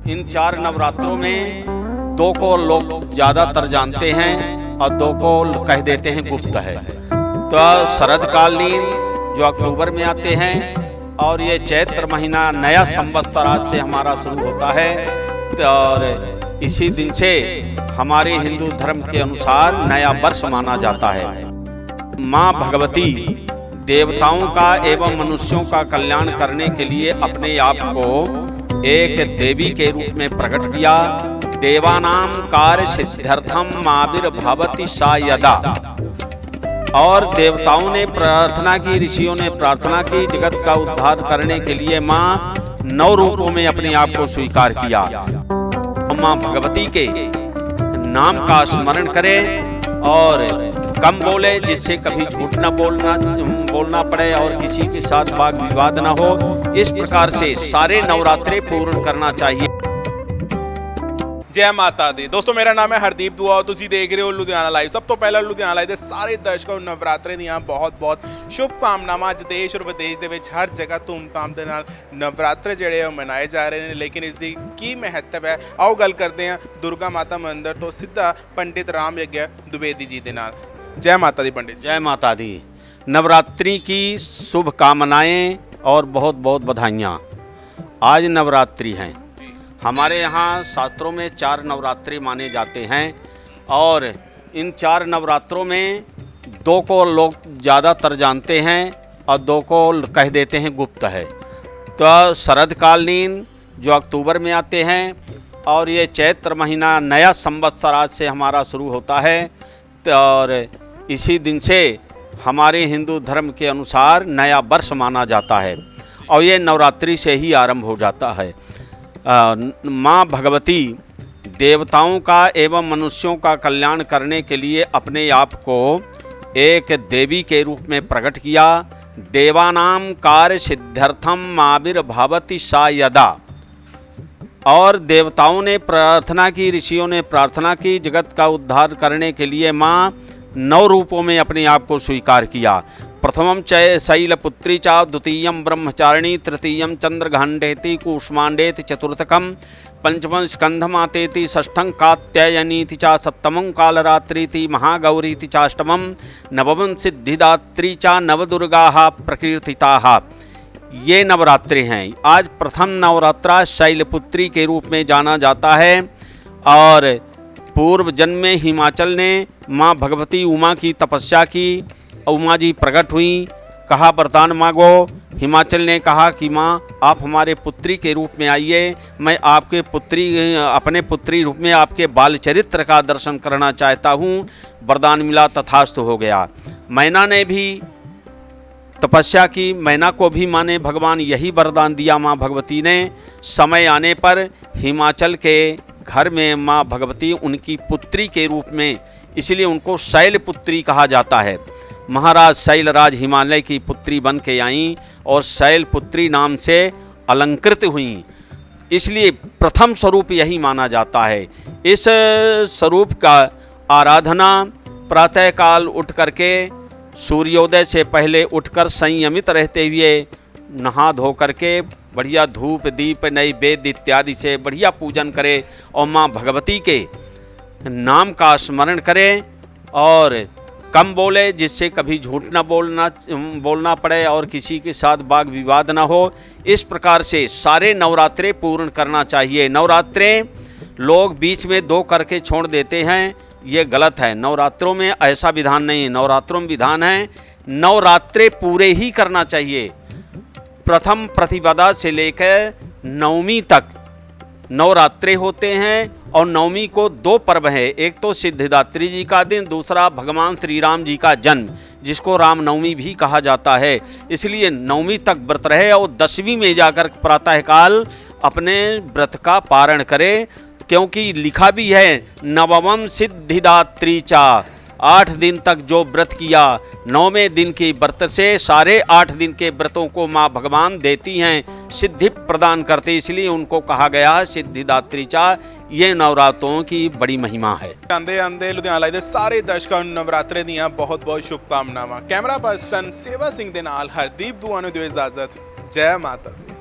इन 4 नवरात्रों में 2 को लोग ज़्यादातर जानते हैं और 2 को कह देते हैं गुप्त है। तो शरदकालीन जो अक्टूबर में आते हैं और ये चैत्र महीना नया संवत्सर आज से हमारा शुरू होता है और इसी दिन से हमारे हिंदू धर्म के अनुसार नया वर्ष माना जाता है। माँ भगवती देवताओं का एवं मनुष्यों का कल्याण करने के लिए अपने आप को एक देवी के रूप में प्रकट किया। देवानाम कार्य सिद्ध्यर्थम आविर्भवति सा यदा। और देवताओं ने प्रार्थना की, ऋषियों ने प्रार्थना की जगत का उद्धार करने के लिए माँ 9 रूपों में अपने आप को स्वीकार किया। माँ भगवती के नाम का स्मरण करें और कम बोले, जिससे कभी झूठ न बोलना पड़े और किसी के साथ वाद विवाद न हो। इस प्रकार से सारे नवरात्रे पूर्ण करना चाहिए। जय माता दी। दोस्तों मेरा नाम है हरदीप दुआ और ਤੁਸੀਂ देख रहे हो लुधियाना लाइव। सब तो पहला लुधियाना लाइव ਦੇ ਸਾਰੇ ਦਰਸ਼ਕਾਂ ਨੂੰ ਨਵਰਾਤਰੇ ਦੀਆਂ ਬਹੁਤ-ਬਹੁਤ ਸ਼ੁਭਕਾਮਨਾਵਾਂ। ਅੱਜ ਦੇਸ਼ ਔਰ ਵਿਦੇਸ਼ ਦੇ ਵਿੱਚ ਹਰ ਜਗ੍ਹਾ ਧੂਮਧਾਮ ਦੇ ਨਾਲ ਨਵਰਾਤਰੇ ਜਿਹੜੇ ਉਹ ਮਨਾਏ ਜਾ ਰਹੇ ਨੇ, ਲੇਕਿਨ ਇਸ ਦੀ ਕੀ ਮਹੱਤਵ ਹੈ ਆਓ ਗੱਲ ਕਰਦੇ ਹਾਂ ਦੁਰਗਾ ਮਾਤਾ ਮੰਦਿਰ ਤੋਂ ਸਿੱਧਾ ਪੰਡਿਤ ਰਾਮ ਯज्ञ द्विवेदी जी ਦੇ ਨਾਲ। जय माता दी पंडित। जय माता दी। नवरात्रि की शुभकामनाएं और बहुत बहुत बधाइयाँ। आज नवरात्रि हैं। हमारे यहाँ शास्त्रों में 4 नवरात्रि माने जाते हैं और इन 4 नवरात्रों में 2 को लोग ज़्यादातर जानते हैं और 2 को कह देते हैं गुप्त है। तो शरदकालीन जो अक्टूबर में आते हैं और ये चैत्र महीना नया संवत्सर आज से हमारा शुरू होता है और इसी दिन से हमारे हिंदू धर्म के अनुसार नया वर्ष माना जाता है और ये नवरात्रि से ही आरंभ हो जाता है। माँ भगवती देवताओं का एवं मनुष्यों का कल्याण करने के लिए अपने आप को एक देवी के रूप में प्रकट किया। देवानाम कार्य सिद्ध्यर्थम आविर्भवति सा यदा। और देवताओं ने प्रार्थना की, ऋषियों ने प्रार्थना की जगत का उद्धार करने के लिए माँ 9 रूपों में अपने आप को स्वीकार किया। प्रथमं शैलपुत्री च, द्वितीयं ब्रह्मचारिणी, तृतीयं चंद्रघंटेति, कूष्मांडेति, चतुर्थकं पंचमं स्कंधमातेति, षष्ठं कात्यायनीति च, सप्तमं कालरात्रीति, महागौरीति चाष्टमं नवमं सिद्धिदात्री च, नवदुर्गाः प्रकीर्तिताः। ये नवरात्रि हैं। आज प्रथम नवरात्रा शैलपुत्री के रूप में जाना जाता है और पूर्व जन्म में हिमाचल ने माँ भगवती उमा की तपस्या की। उमा जी प्रकट हुई, कहा वरदान मांगो। हिमाचल ने कहा कि माँ आप हमारे पुत्री के रूप में आइए, मैं आपके अपने पुत्री रूप में आपके बाल चरित्र का दर्शन करना चाहता हूँ। वरदान मिला, तथास्तु हो गया। मैना ने भी तपस्या की, मैना को भी माने भगवान यही वरदान दिया माँ भगवती ने। समय आने पर हिमाचल के घर में माँ भगवती उनकी पुत्री के रूप में, इसलिए उनको शैलपुत्री कहा जाता है। महाराज शैलराज हिमालय की पुत्री बन के आईं और शैलपुत्री नाम से अलंकृत हुईं, इसलिए प्रथम स्वरूप यही माना जाता है। इस स्वरूप का आराधना प्रातःकाल उठ करके सूर्योदय से पहले उठकर संयमित रहते हुए नहा धो करके बढ़िया धूप दीप नैवेद्य इत्यादि से बढ़िया पूजन करे और माँ भगवती के नाम का स्मरण करें और कम बोले, जिससे कभी झूठ न बोलना पड़े और किसी के साथ वाद विवाद न हो। इस प्रकार से सारे नवरात्रे पूर्ण करना चाहिए। नवरात्रे लोग बीच में 2 करके छोड़ देते हैं, ये गलत है। नवरात्रों में ऐसा विधान नहीं है। नवरात्रों में विधान है नवरात्रे पूरे ही करना चाहिए। प्रथम प्रतिपदा से लेकर नवमी तक नवरात्रे होते हैं और नवमी को 2 पर्व है। एक तो सिद्धिदात्री जी का दिन, दूसरा भगवान श्री राम जी का जन्म, जिसको रामनवमी भी कहा जाता है। इसलिए नवमी तक व्रत रहे और 10वीं में जाकर प्रातःकाल अपने व्रत का पारण करे, क्योंकि लिखा भी है नवमं सिद्धिदात्री चा। 8 दिन तक जो व्रत किया, 9वें दिन के व्रत से सारे 8 दिन के व्रतों को माँ भगवान देती हैं, सिद्धि प्रदान करते, इसलिए उनको कहा गया सिद्धिदात्री चा। ये नवरात्रों की बड़ी महिमा है। आंदे आंदे लुधियाना लाइव ਦੇ ਸਾਰੇ ਦਰਸ਼ਕਾਂ ਨੂੰ ਨਵਰਾਤਰੇ ਦੀਆਂ ਬਹੁਤ ਬਹੁਤ ਸ਼ੁਭਕਾਮਨਾਵਾਂ। ਕੈਮਰਾ ਪਰਸਨ ਸੇਵਾ ਸਿੰਘ ਦੇ ਨਾਲ ਹਰਦੀਪ ਦੁਆ ਨੂੰ ਦਿਓ ਇਜਾਜ਼ਤ। ਜੈ ਮਾਤਾ ਦੀ।